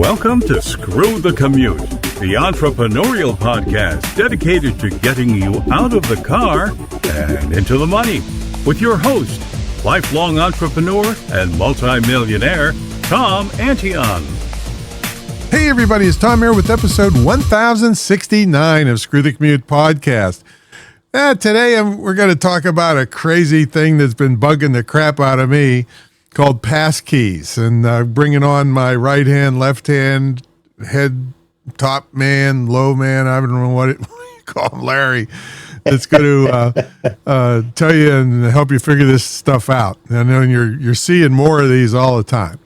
Welcome to Screw the Commute, the entrepreneurial podcast dedicated to getting you out of the car and into the money. With your host, lifelong entrepreneur and multimillionaire, Tom Antion. Hey everybody, it's Tom here with episode 1069 of Screw the Commute podcast. Today we're going to talk about a crazy thing that's been bugging the crap out of me called Passkeys, and bringing on my right hand, left hand, head, top man, low man, I don't know what you call him, Larry. It's going to tell you and help you figure this stuff out. I know you're seeing more of these all the time.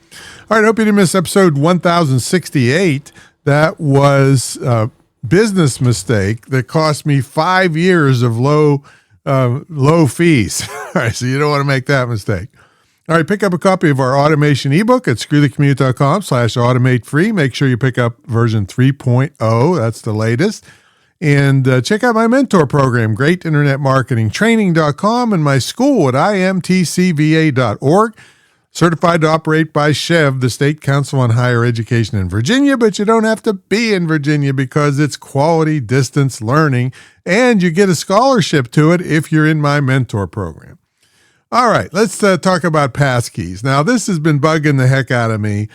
All right, I hope you didn't miss episode 1068. That was a business mistake that cost me 5 years of low fees. All right, so you don't want to make that mistake. All right, pick up a copy of our automation ebook at screwthecommute.com/automate free. Make sure you pick up version 3.0. That's the latest. And check out my mentor program, greatinternetmarketingtraining.com, and my school at imtcva.org. Certified to operate by SHEV, the State Council on Higher Education in Virginia, but you don't have to be in Virginia because it's quality distance learning, and you get a scholarship to it if you're in my mentor program. All right, let's talk about Passkeys. Now, this has been bugging the heck out of me.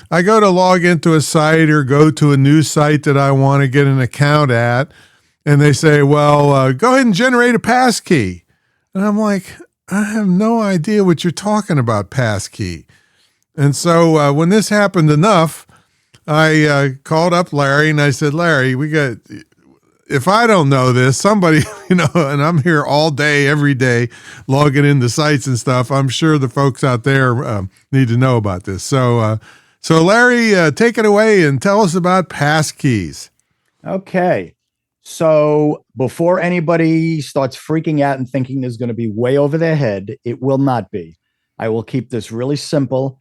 I go to log into a site or go to a new site that I want to get an account at, and they say, well, go ahead and generate a passkey. And I'm like, I have no idea what you're talking about, Passkey. And so when this happened enough, I called up Larry and I said, Larry, if I don't know this, somebody, and I'm here all day, every day, logging into sites and stuff, I'm sure the folks out there need to know about this. So Larry, take it away and tell us about Passkeys. Okay. So before anybody starts freaking out and thinking there's going to be way over their head, it will not be. I will keep this really simple.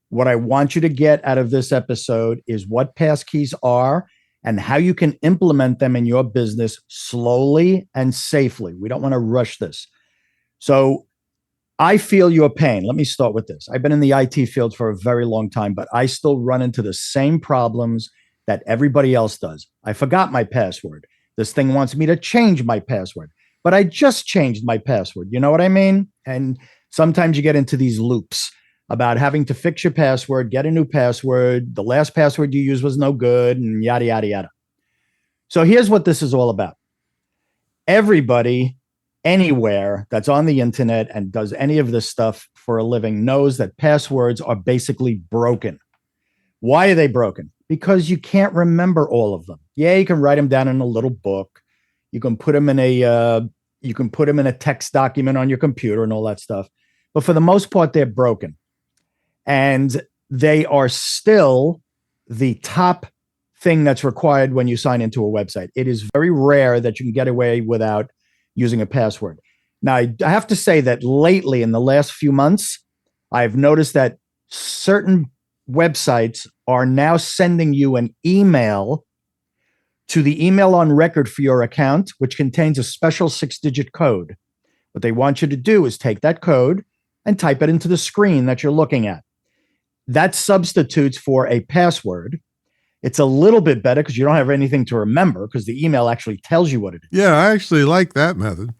What I want you to get out of this episode is what passkeys are and how you can implement them in your business slowly and safely. We don't want to rush this. So I feel your pain. Let me start with this. I've been in the IT field for a very long time, but I still run into the same problems that everybody else does. I forgot my password. This thing wants me to change my password, but I just changed my password. You know what I mean? And sometimes you get into these loops about having to fix your password, get a new password. The last password you used was no good, and yada, yada, yada. So here's what this is all about. Everybody anywhere that's on the internet and does any of this stuff for a living knows that passwords are basically broken. Why are they broken? Because you can't remember all of them. Yeah, you can write them down in a little book. You can put them in a text document on your computer and all that stuff. But for the most part, they're broken. And they are still the top thing that's required when you sign into a website. It is very rare that you can get away without using a password. Now, I have to say that lately, in the last few months, I've noticed that certain websites are now sending you an email to the email on record for your account, which contains a special 6-digit code. What they want you to do is take that code and type it into the screen that you're looking at. That substitutes for a password. It's a little bit better because you don't have anything to remember because the email actually tells you what it is. Yeah, I actually like that method.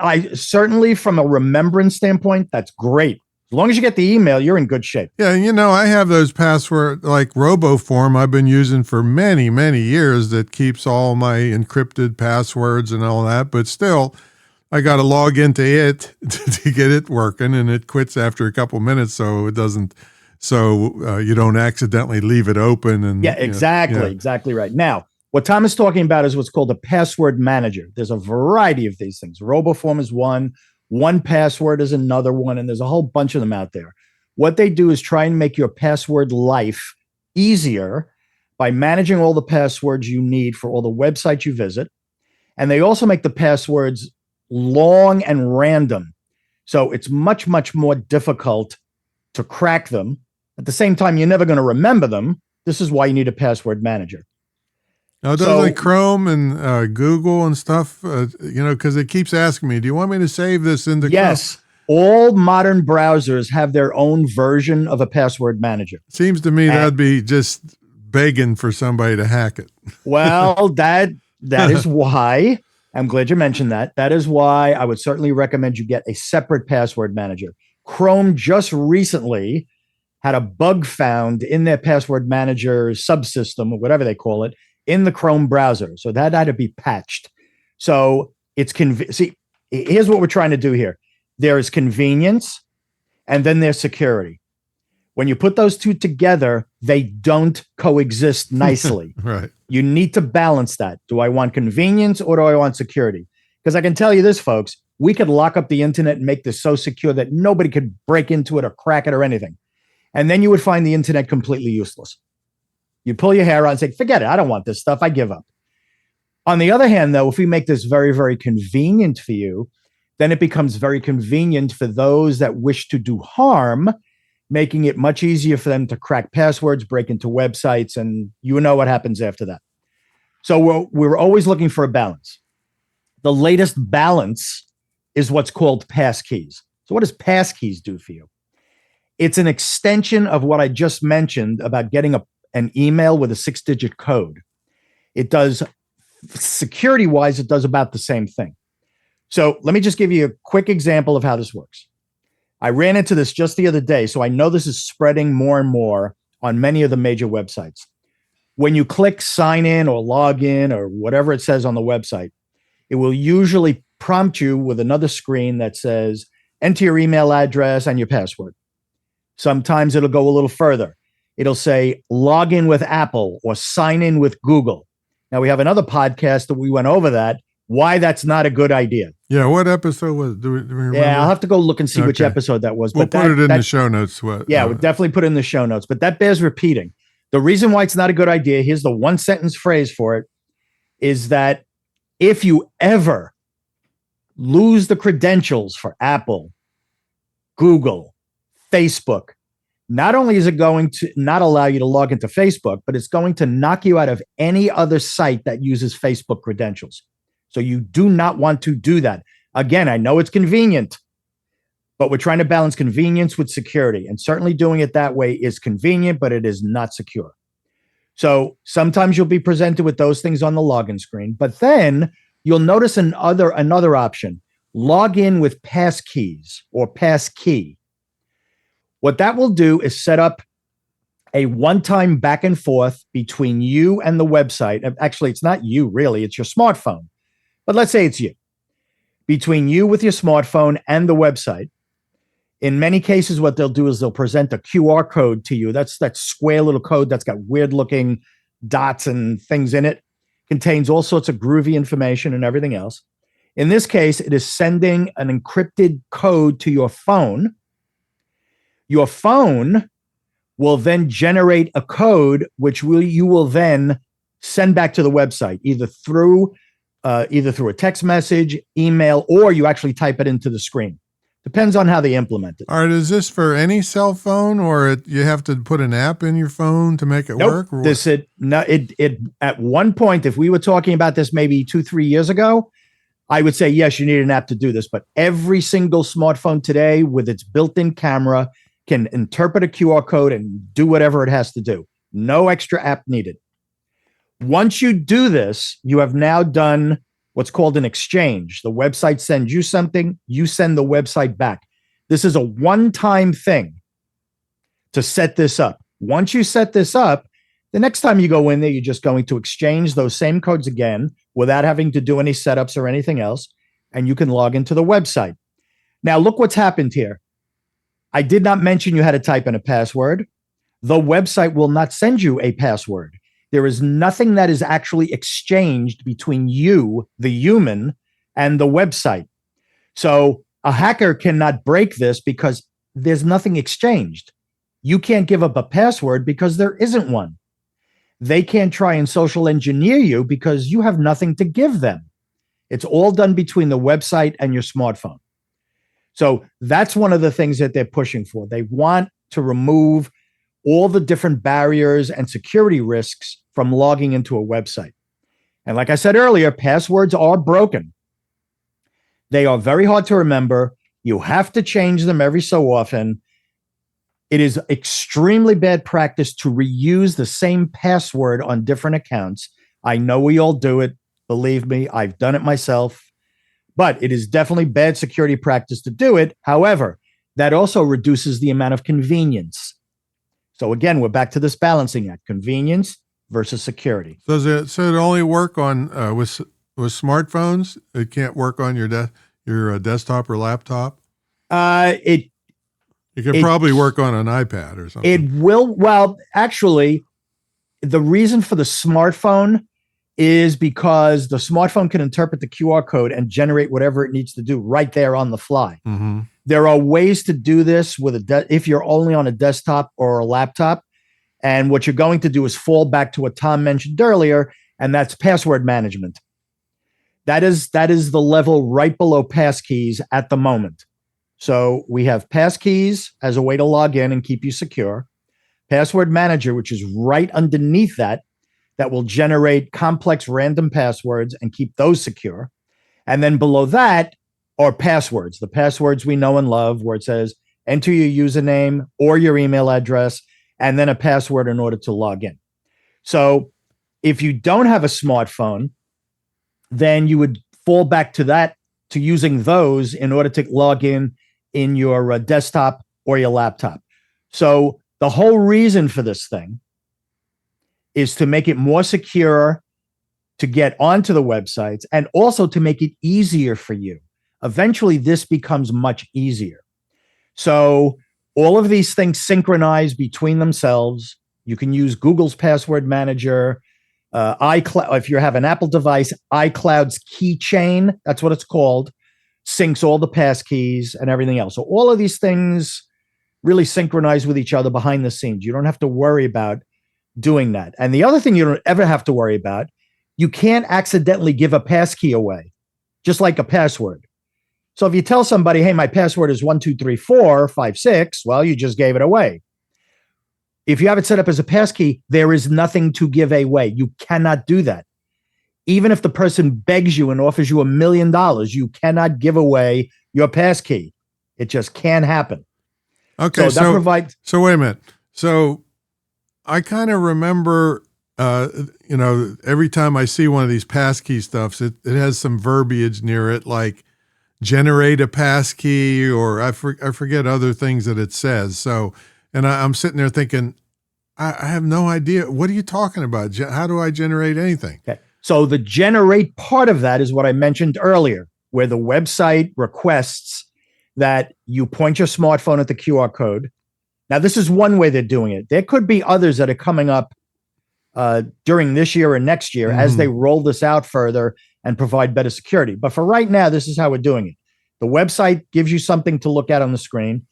I certainly, from a remembrance standpoint, that's great. As long as you get the email, you're in good shape. Yeah, I have those password, like RoboForm I've been using for many, many years that keeps all my encrypted passwords and all that, but still, I got to log into it to get it working, and it quits after a couple minutes, so it doesn't. So you don't accidentally leave it open. And yeah, exactly. Exactly right. Now, what Tom is talking about is what's called a password manager. There's a variety of these things. RoboForm is one. 1Password is another one, and there's a whole bunch of them out there. What they do is try and make your password life easier by managing all the passwords you need for all the websites you visit. And they also make the passwords long and random. So it's much, much more difficult to crack them. At the same time, you're never going to remember them. This is why you need a password manager. Now, does like Chrome and Google and stuff, because it keeps asking me, do you want me to save this into Yes. Chrome? All modern browsers have their own version of a password manager. Seems to me that'd be just begging for somebody to hack it. Well, that is why I'm glad you mentioned that. That is why I would certainly recommend you get a separate password manager. Chrome just recently had a bug found in their password manager subsystem, or whatever they call it, in the Chrome browser. So that had to be patched. So it's see, here's what we're trying to do here. There is convenience, and then there's security. When you put those two together, they don't coexist nicely. Right. You need to balance that. Do I want convenience or do I want security? Because I can tell you this, folks, we could lock up the internet and make this so secure that nobody could break into it or crack it or anything. And then you would find the internet completely useless. You'd pull your hair out and say, forget it. I don't want this stuff. I give up. On the other hand, though, if we make this very, very convenient for you, then it becomes very convenient for those that wish to do harm, making it much easier for them to crack passwords, break into websites, and you know what happens after that. So we're always looking for a balance. The latest balance is what's called Passkeys. So what does Passkeys do for you? It's an extension of what I just mentioned about getting an email with a 6-digit code. It does, security-wise, it does about the same thing. So let me just give you a quick example of how this works. I ran into this just the other day, so I know this is spreading more and more on many of the major websites. When you click sign in or log in or whatever it says on the website, it will usually prompt you with another screen that says, enter your email address and your password. Sometimes it'll go a little further. It'll say, log in with Apple or sign in with Google. Now, we have another podcast that we went over that, why that's not a good idea. Yeah, what episode was it? Do we remember? Yeah, I'll have to go look and see which episode that was. We'll put it in the show notes. We'll definitely put it in the show notes. But that bears repeating. The reason why it's not a good idea, here's the one sentence phrase for it, is that if you ever lose the credentials for Apple, Google, Facebook, not only is it going to not allow you to log into Facebook, but it's going to knock you out of any other site that uses Facebook credentials. So you do not want to do that. Again, I know it's convenient, but we're trying to balance convenience with security. And certainly doing it that way is convenient, but it is not secure. So sometimes you'll be presented with those things on the login screen, but then you'll notice another option, log in with Passkeys or Passkey. What that will do is set up a one-time back and forth between you and the website. Actually, it's not you really, it's your smartphone. But let's say it's you. Between you with your smartphone and the website. In many cases, what they'll do is they'll present a QR code to you. That's that square little code that's got weird looking dots and things in it. Contains all sorts of groovy information and everything else. In this case, it is sending an encrypted code to your phone. Your phone will then generate a code which you will then send back to the website, either through a text message, email, or you actually type it into the screen. Depends on how they implement it. All right, is this for any cell phone, or you have to put an app in your phone to make it work? Or it at one point, if we were talking about this maybe 2-3 years ago, I would say yes, you need an app to do this. But every single smartphone today, with its built-in camera, can interpret a QR code and do whatever it has to do. No extra app needed. Once you do this, you have now done what's called an exchange. The website sends you something, you send the website back. This is a one-time thing to set this up. Once you set this up, the next time you go in there, you're just going to exchange those same codes again without having to do any setups or anything else, and you can log into the website. Now, look what's happened here. I did not mention you had to type in a password. The website will not send you a password. There is nothing that is actually exchanged between you, the human, and the website. So a hacker cannot break this because there's nothing exchanged. You can't give up a password because there isn't one. They can't try and social engineer you because you have nothing to give them. It's all done between the website and your smartphone. So that's one of the things that they're pushing for. They want to remove all the different barriers and security risks from logging into a website. And like I said earlier, passwords are broken. They are very hard to remember. You have to change them every so often. It is extremely bad practice to reuse the same password on different accounts. I know we all do it. Believe me, I've done it myself. But it is definitely bad security practice to do it. However, that also reduces the amount of convenience. So again, we're back to this balancing act: convenience versus security. So it only work on with smartphones? It can't work on your desktop or laptop? It could probably work on an iPad or something. It will. Well, actually, the reason for the smartphone is because the smartphone can interpret the QR code and generate whatever it needs to do right there on the fly. Mm-hmm. There are ways to do this with if you're only on a desktop or a laptop. And what you're going to do is fall back to what Tom mentioned earlier, and that's password management. That is the level right below Passkeys at the moment. So we have Passkeys as a way to log in and keep you secure. Password Manager, which is right underneath that will generate complex random passwords and keep those secure. And then below that are passwords, the passwords we know and love, where it says enter your username or your email address, and then a password in order to log in. So if you don't have a smartphone, then you would fall back to using those in order to log in your desktop or your laptop. So the whole reason for this thing is to make it more secure to get onto the websites and also to make it easier for you. Eventually, this becomes much easier. So all of these things synchronize between themselves. You can use Google's Password Manager, iCloud. If you have an Apple device, iCloud's keychain, that's what it's called, syncs all the passkeys and everything else. So all of these things really synchronize with each other behind the scenes. You don't have to worry about doing that. And the other thing you don't ever have to worry about, you can't accidentally give a passkey away, just like a password. So if you tell somebody, hey, my password is 123456, well, you just gave it away. If you have it set up as a passkey, there is nothing to give away. You cannot do that. Even if the person begs you and offers you $1 million, you cannot give away your passkey. It just can't happen. Okay, so wait a minute. So I kind of remember, every time I see one of these passkey stuffs, it has some verbiage near it, like generate a passkey, or I forget other things that it says. So, and I'm sitting there thinking, I have no idea. What are you talking about? How do I generate anything? Okay. So the generate part of that is what I mentioned earlier, where the website requests that you point your smartphone at the QR code. Now, this is one way they're doing it. There could be others that are coming up during this year or next year as they roll this out further and provide better security. But for right now, this is how we're doing it. The website gives you something to look at on the screen.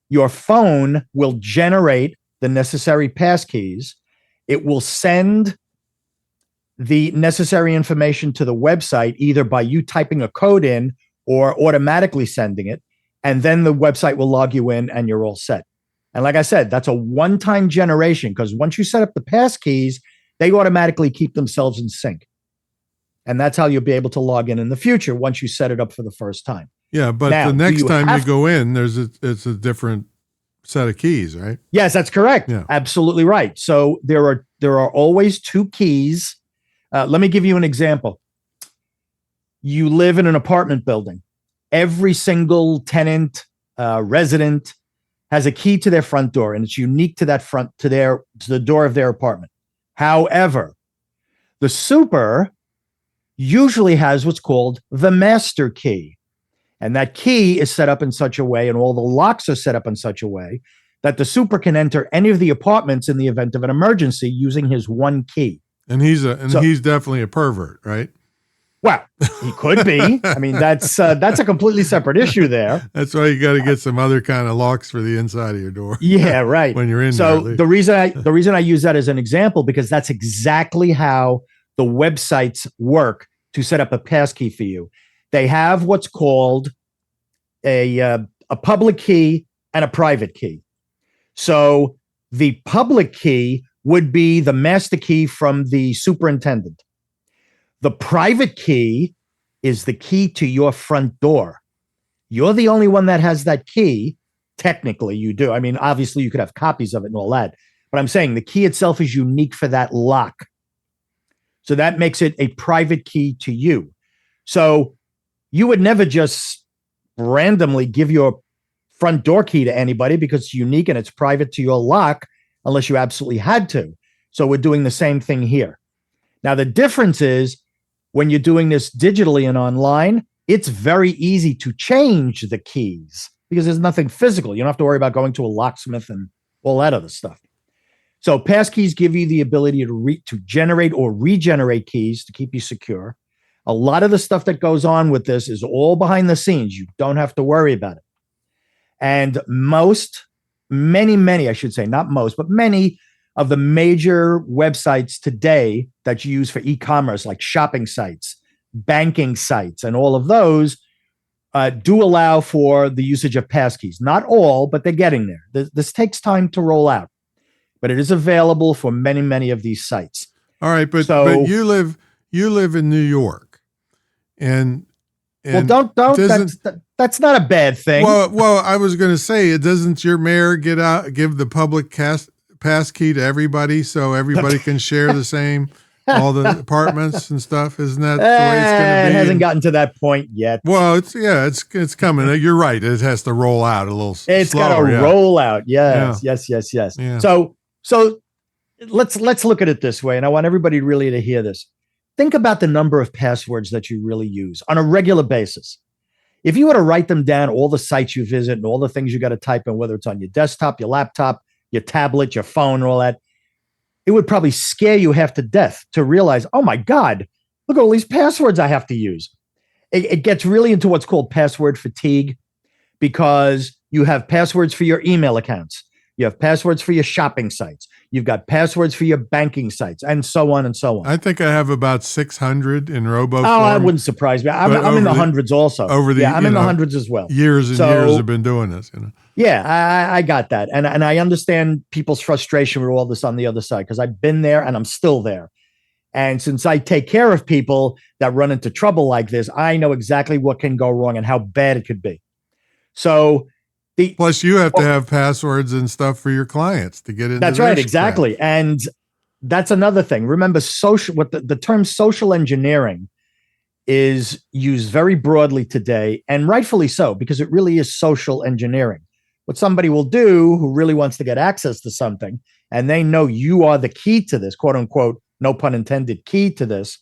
Your phone will generate the necessary passkeys. It will send the necessary information to the website, either by you typing a code in or automatically sending it. And then the website will log you in and you're all set. And like I said, that's a one-time generation, because once you set up the passkeys, they automatically keep themselves in sync. And that's how you'll be able to log in the future once you set it up for the first time. Yeah, but now, the next time you go in, it's a different set of keys, right? Yes, that's correct. Yeah. Absolutely right. So there are always two keys. Let me give you an example. You live in an apartment building. Every single tenant, resident has a key to their front door, and it's unique to that to the door of their apartment. However, the super usually has what's called the master key. And that key is set up in such a way, and all the locks are set up in such a way that the super can enter any of the apartments in the event of an emergency using his one key. And he's definitely a pervert, right? Well, he could be. I mean, that's a completely separate issue there. That's why you got to get some other kind of locks for the inside of your door. Yeah, right. When you're in so there. the reason I use that as an example, because that's exactly how the websites work to set up a passkey for you. They have what's called a public key and a private key. So the public key would be the master key from the superintendent. The private key is the key to your front door. You're the only one that has that key technically you do. I mean, obviously you could have copies of it and all that, but I'm saying the key itself is unique for that lock. So that makes it a private key to you. So you would never just randomly give your front door key to anybody because it's unique and it's private to your lock unless you absolutely had to. So we're doing the same thing here. Now, the difference is when you're doing this digitally and online, it's very easy to change the keys because there's nothing physical. You don't have to worry about going to a locksmith and all that other stuff. So passkeys give you the ability to generate or regenerate keys to keep you secure. A lot of the stuff that goes on with this is all behind the scenes. You don't have to worry about it. And many, I should say, not most, but many of the major websites today that you use for e-commerce, like shopping sites, banking sites, and all of those do allow for the usage of passkeys. Not all, but they're getting there. This takes time to roll out, but it is available for many of these sites. All right, but you live in New York, and well, don't. That's not a bad thing. Well, I was going to say, doesn't your mayor give the public pass key to everybody so everybody can share the same, all the apartments and stuff? Isn't that the way it's going to be? It hasn't gotten to that point yet. Well, it's coming. You're right. It has to roll out a little. It's got to roll out. Yes. Yeah. So let's look at it this way, and I want everybody really to hear this. Think about the number of passwords that you really use on a regular basis. If you were to write them down, all the sites you visit and all the things you got to type in, whether it's on your desktop, your laptop, your tablet, your phone, and all that, it would probably scare you half to death to realize, oh my God, look at all these passwords I have to use. It gets really into what's called password fatigue because you have passwords for your email accounts. You have passwords for your shopping sites. You've got passwords for your banking sites, and so on and so on. I think I have about 600 in RoboForm. Oh, that wouldn't surprise me. I'm in the hundreds also. I'm in the hundreds as well. Years and years have been doing this. Yeah, I got that. And I understand people's frustration with all this on the other side because I've been there and I'm still there. And since I take care of people that run into trouble like this, I know exactly what can go wrong and how bad it could be. So plus you have to have passwords and stuff for your clients to get into. That's right, exactly. And that's another thing. Remember, the term social engineering is used very broadly today, and rightfully so, because it really is social engineering. What somebody will do who really wants to get access to something, and they know you are the key to this, quote unquote, no pun intended, key to this,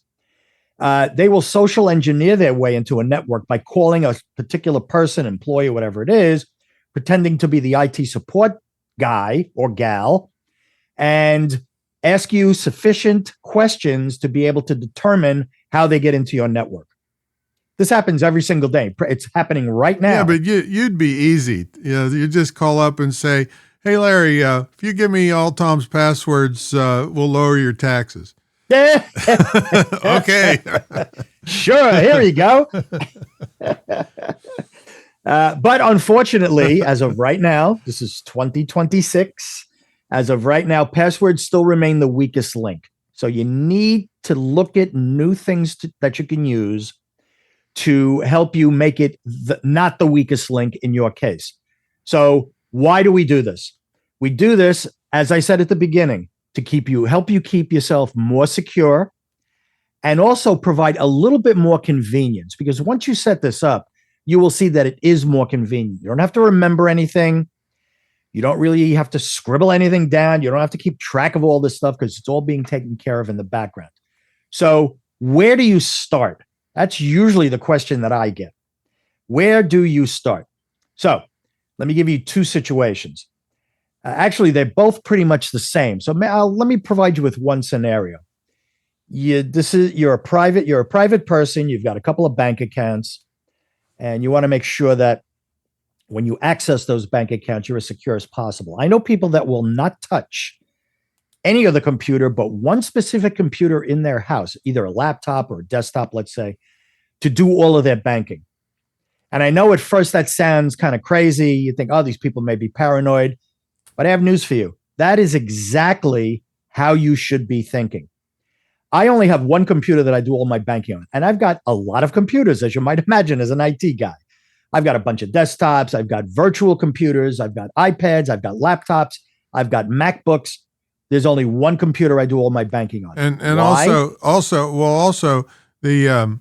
they will social engineer their way into a network by calling a particular person, employee, whatever it is, pretending to be the IT support guy or gal, and ask you sufficient questions to be able to determine how they get into your network. This happens every single day. It's happening right now. Yeah, but you'd be easy. You just call up and say, hey, Larry, if you give me all Tom's passwords, we'll lower your taxes. Okay. Sure, here you go. But unfortunately, as of right now, this is 2026. As of right now, passwords still remain the weakest link. So you need to look at new things that you can use to help you make it not the weakest link in your case. So why do we do this? We do this, as I said at the beginning, to help you keep yourself more secure and also provide a little bit more convenience. Because once you set this up, you will see that it is more convenient. You don't have to remember anything. You don't really have to scribble anything down. You don't have to keep track of all this stuff because it's all being taken care of in the background. So where do you start? That's usually the question that I get. Where do you start? So let me give you two situations. Actually, they're both pretty much the same. So let me provide you with one scenario. You're a private person. You've got a couple of bank accounts, and you want to make sure that when you access those bank accounts, you're as secure as possible. I know people that will not touch any other computer, but one specific computer in their house, either a laptop or a desktop, let's say, to do all of their banking. And I know at first that sounds kind of crazy. You think, oh, these people may be paranoid, but I have news for you. That is exactly how you should be thinking. I only have one computer that I do all my banking on, and I've got a lot of computers, as you might imagine, as an IT guy. I've got a bunch of desktops. I've got virtual computers. I've got iPads. I've got laptops. I've got MacBooks. There's only one computer I do all my banking on. And Why? also the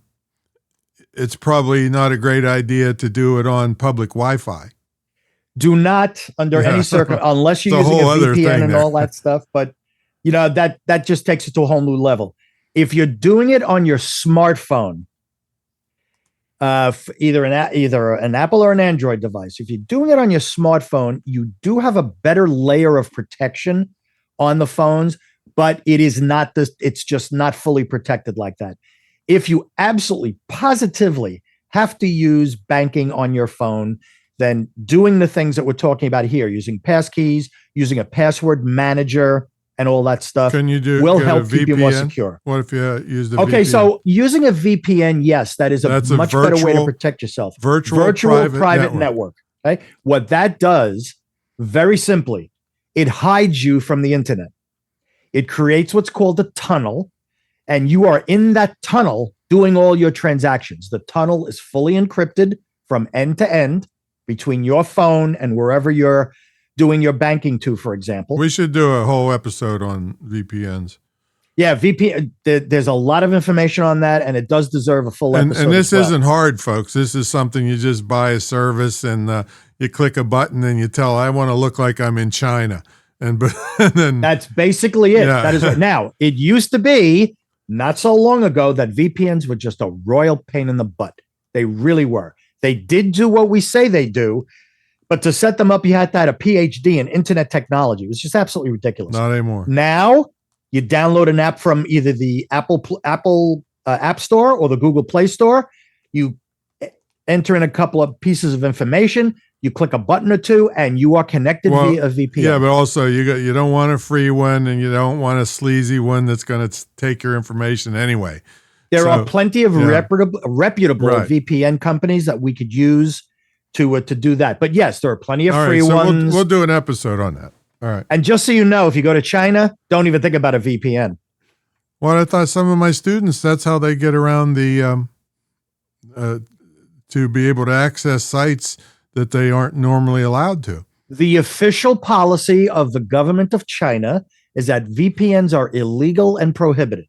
it's probably not a great idea to do it on public Wi-Fi. Do not, under any unless you're using a VPN and all that stuff. But that just takes it to a whole new level. If you're doing it on your smartphone, either an Apple or an Android device, if you're doing it on your smartphone, you do have a better layer of protection on the phones, but it's just not fully protected like that. If you absolutely positively have to use banking on your phone, then doing the things that we're talking about here, using passkeys, using a password manager, and all that stuff will help keep you more secure. What if you use the VPN? Okay, so using a VPN, yes, that's a much better way to protect yourself. Virtual private network. Okay, what that does, very simply, it hides you from the internet. It creates what's called a tunnel, and you are in that tunnel doing all your transactions. The tunnel is fully encrypted from end to end between your phone and wherever you're doing your banking to, for example. We should do a whole episode on VPNs. Yeah, VPN. There's a lot of information on that, and it does deserve a full episode. And this isn't hard, folks. This is something you just buy a service and you click a button and you tell, I want to look like I'm in China. And then that's basically it. Yeah. That is right. Now, it used to be not so long ago that VPNs were just a royal pain in the butt. They really were. They did do what we say they do, but to set them up, you had to have a PhD in internet technology. It was just absolutely ridiculous. Not anymore. Now, you download an app from either the Apple App Store or the Google Play Store. You enter in a couple of pieces of information. You click a button or two, and you are connected via a VPN. Yeah, but also you don't want a free one, and you don't want a sleazy one that's going to take your information anyway. There are plenty of reputable VPN companies that we could use to do that. But yes, there are plenty of free ones. We'll do an episode on that. All right. And just so you know, if you go to China, don't even think about a VPN. Well, I thought some of my students, that's how they get around the to be able to access sites that they aren't normally allowed to. The official policy of the government of China is that VPNs are illegal and prohibited.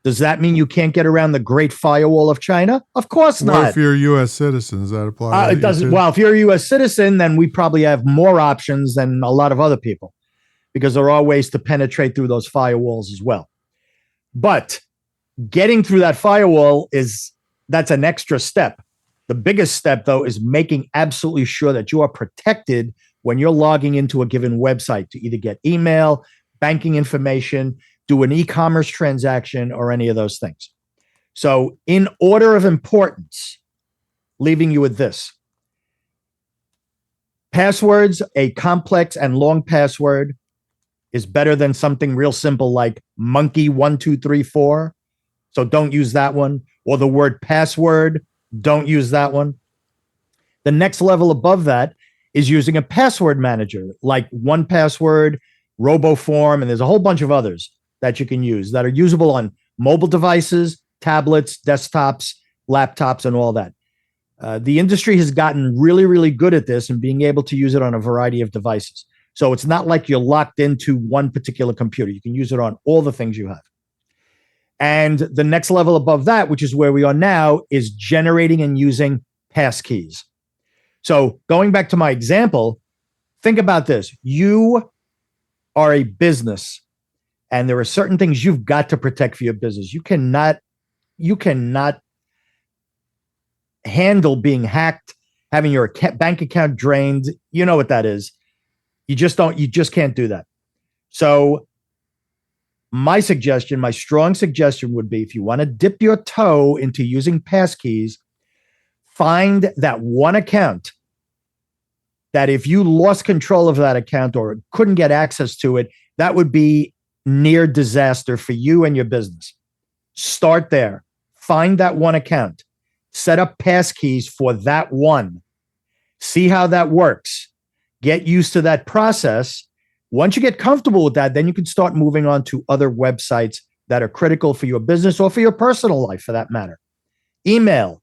Does that mean you can't get around the Great Firewall of China? Of course not. Well, if you're a U.S. citizen, does that apply? It doesn't. Well, if you're a U.S. citizen, then we probably have more options than a lot of other people, because there are ways to penetrate through those firewalls as well. But getting through that firewall that's an extra step. The biggest step, though, is making absolutely sure that you are protected when you're logging into a given website to either get email, banking information, do an e-commerce transaction, or any of those things. So in order of importance, leaving you with this. Passwords, a complex and long password is better than something real simple like monkey1234. So don't use that one. Or the word password, don't use that one. The next level above that is using a password manager like 1Password, RoboForm, and there's a whole bunch of others that you can use that are usable on mobile devices, tablets, desktops, laptops, and all that. The industry has gotten really, really good at this and being able to use it on a variety of devices. So it's not like you're locked into one particular computer. You can use it on all the things you have. And the next level above that, which is where we are now, is generating and using passkeys. So going back to my example, think about this. You are a business, and there are certain things you've got to protect for your business. You cannot handle being hacked, having your bank account drained. You know what that is. You just can't do that. So my strong suggestion would be, if you want to dip your toe into using passkeys, find that one account that if you lost control of that account or couldn't get access to it, that would be near disaster for you and your business. Start there. Find that one account. Set up passkeys for that one. See how that works. Get used to that process. Once you get comfortable with that, then you can start moving on to other websites that are critical for your business or for your personal life, for that matter. Email,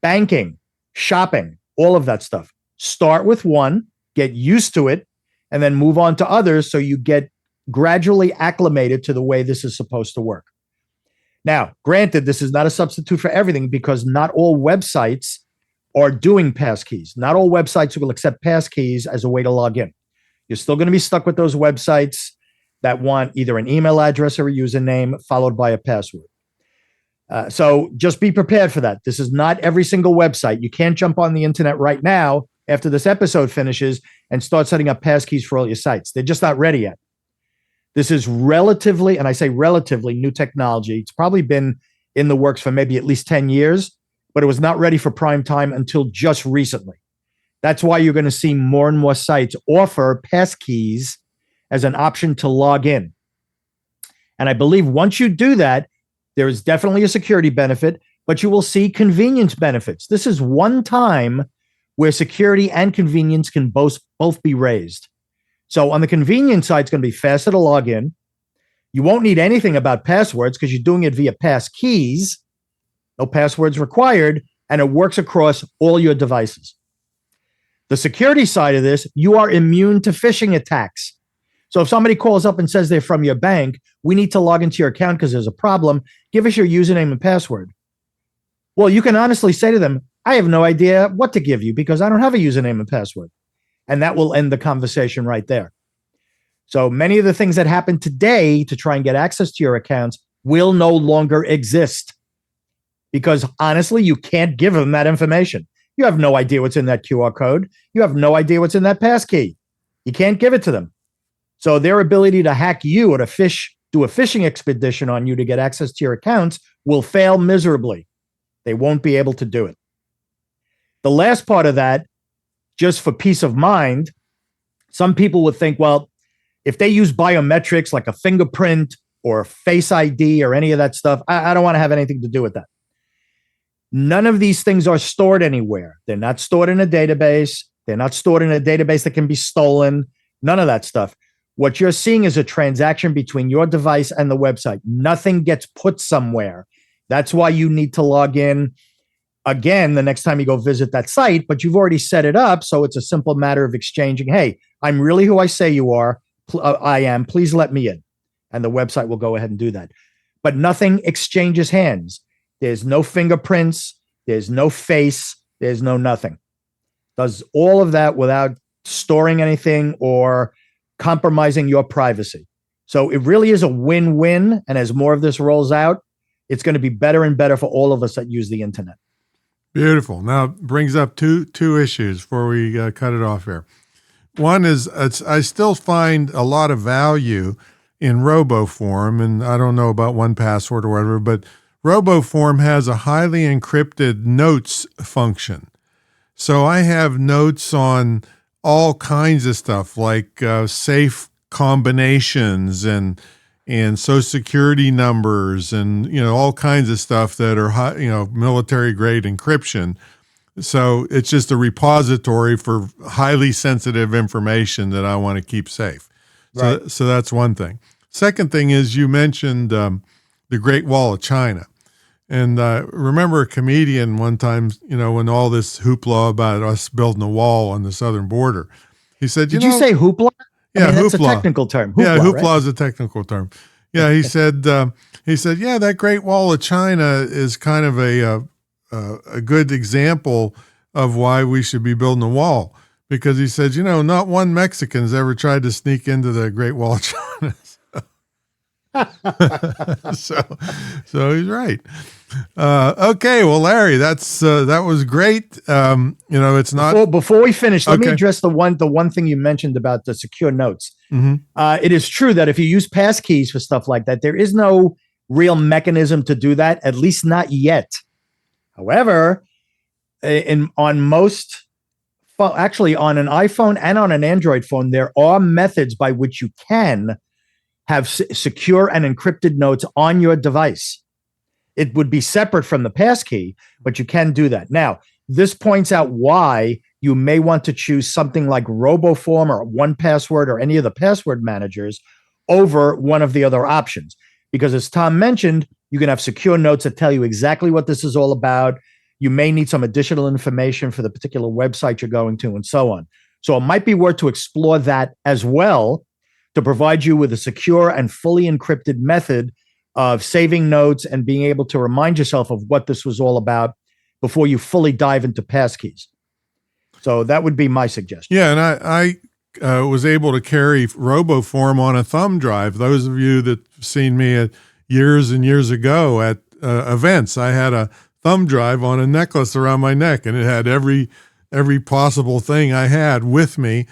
banking, shopping, all of that stuff. Start with one, get used to it, and then move on to others so you get gradually acclimated to the way this is supposed to work. Now, granted, this is not a substitute for everything because not all websites are doing passkeys. Not all websites will accept passkeys as a way to log in. You're still going to be stuck with those websites that want either an email address or a username followed by a password. So just be prepared for that. This is not every single website. You can't jump on the internet right now after this episode finishes and start setting up passkeys for all your sites. They're just not ready yet. This is relatively, and I say relatively, new technology. It's probably been in the works for maybe at least 10 years, but it was not ready for prime time until just recently. That's why you're going to see more and more sites offer passkeys as an option to log in. And I believe once you do that, there is definitely a security benefit, but you will see convenience benefits. This is one time where security and convenience can both be raised. So on the convenience side, it's going to be faster to log in. You won't need anything about passwords because you're doing it via Passkeys. No passwords required, and it works across all your devices. The security side of this, you are immune to phishing attacks. So if somebody calls up and says they're from your bank, we need to log into your account because there's a problem. Give us your username and password. Well, you can honestly say to them, I have no idea what to give you because I don't have a username and password. And that will end the conversation right there. So many of the things that happen today to try and get access to your accounts will no longer exist because honestly, you can't give them that information. You have no idea what's in that QR code. You have no idea what's in that passkey. You can't give it to them. So their ability to hack you or to do a phishing expedition on you to get access to your accounts will fail miserably. They won't be able to do it. The last part of that, just for peace of mind, some people would think, well, if they use biometrics like a fingerprint or Face ID or any of that stuff, I don't want to have anything to do with that. None of these things are stored anywhere. They're not stored in a database. They're not stored in a database that can be stolen. None of that stuff. What you're seeing is a transaction between your device and the website. Nothing gets put somewhere. That's why you need to log in again the next time you go visit that site, but you've already set it up. So it's a simple matter of exchanging. Hey, I'm really who I say you are. I am. Please let me in. And the website will go ahead and do that. But nothing exchanges hands. There's no fingerprints. There's no face. There's no nothing. Does all of that without storing anything or compromising your privacy. So it really is a win-win. And as more of this rolls out, it's going to be better and better for all of us that use the internet. Beautiful. Now it brings up two issues before we cut it off here. One is I still find a lot of value in RoboForm, and I don't know about 1Password or whatever, but RoboForm has a highly encrypted notes function. So I have notes on all kinds of stuff like safe combinations and Social Security numbers and all kinds of stuff that are high, military grade encryption. So it's just a repository for highly sensitive information that I want to keep safe. Right. So that's one thing. Second thing is you mentioned the Great Wall of China. And remember a comedian one time, when all this hoopla about us building a wall on the southern border, he said, Did you say hoopla? Yeah, that's hoopla. a technical term. Hoopla right? is a technical term. Yeah, he said, yeah, that Great Wall of China is kind of a good example of why we should be building a wall. Because he said, not one Mexican's ever tried to sneak into the Great Wall of China. So he's right. Okay, well, Larry, that was great. It's not before we finish. Let me address the one thing you mentioned about the secure notes. Mm-hmm. It is true that if you use passkeys for stuff like that, there is no real mechanism to do that. At least not yet. However, actually on an iPhone and on an Android phone, there are methods by which you can have secure and encrypted notes on your device. It would be separate from the passkey, but you can do that. Now, this points out why you may want to choose something like RoboForm or 1Password or any of the password managers over one of the other options. Because as Tom mentioned, you can have secure notes that tell you exactly what this is all about. You may need some additional information for the particular website you're going to, and so on. So it might be worth to explore that as well, to provide you with a secure and fully encrypted method of saving notes and being able to remind yourself of what this was all about before you fully dive into Passkeys. So that would be my suggestion. Yeah, and I was able to carry RoboForm on a thumb drive. Those of you that have seen me at years and years ago at events, I had a thumb drive on a necklace around my neck, and it had every possible thing I had with me.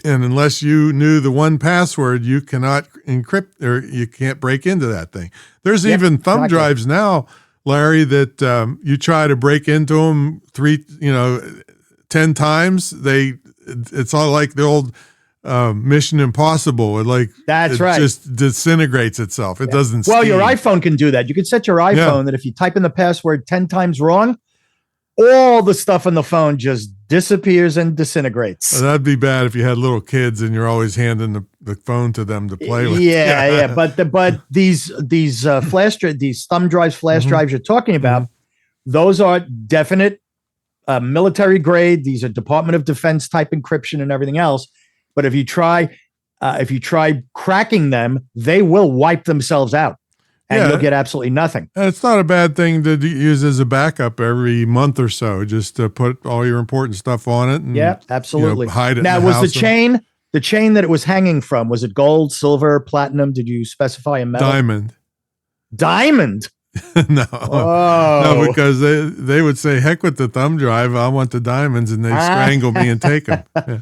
And unless you knew the one password, you cannot encrypt, or you can't break into that thing. There's even thumb drives now, Larry, that you try to break into them 10 times. It's all like the old Mission Impossible. It just disintegrates itself. It doesn't. Well, your iPhone can do that. You can set your iPhone that if you type in the password 10 times wrong, all the stuff on the phone just disappears and disintegrates. That'd be bad if you had little kids and you're always handing the phone to them to play with. Yeah. But these these thumb drives, flash drives you're talking about, those are definite military grade. These are Department of Defense type encryption and everything else. But if you try cracking them, they will wipe themselves out. And you'll get absolutely nothing. And it's not a bad thing to use as a backup every month or so, just to put all your important stuff on it. And, absolutely. Hide it. Now, in the house the chain that it was hanging from, was it gold, silver, platinum? Did you specify a metal? Diamond. Diamond? No. Oh. No, because they would say, heck with the thumb drive. I want the diamonds, and they strangle me and take them. Yeah.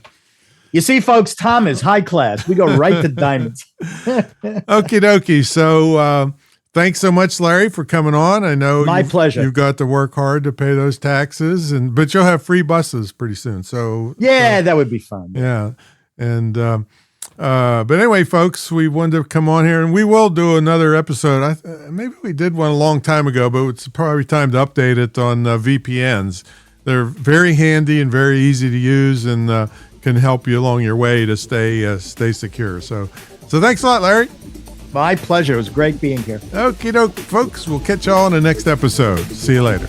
You see, folks, Tom is high class. We go right to diamonds. Okie dokie. So, thanks so much, Larry, for coming on. I know my pleasure. You've got to work hard to pay those taxes, but you'll have free buses pretty soon. So that would be fun. Yeah, and but anyway, folks, we wanted to come on here, and we will do another episode. Maybe we did one a long time ago, but it's probably time to update it on VPNs. They're very handy and very easy to use, and can help you along your way to stay secure. So thanks a lot, Larry. My pleasure. It was great being here. Okie doke, folks. We'll catch y'all on the next episode. See you later.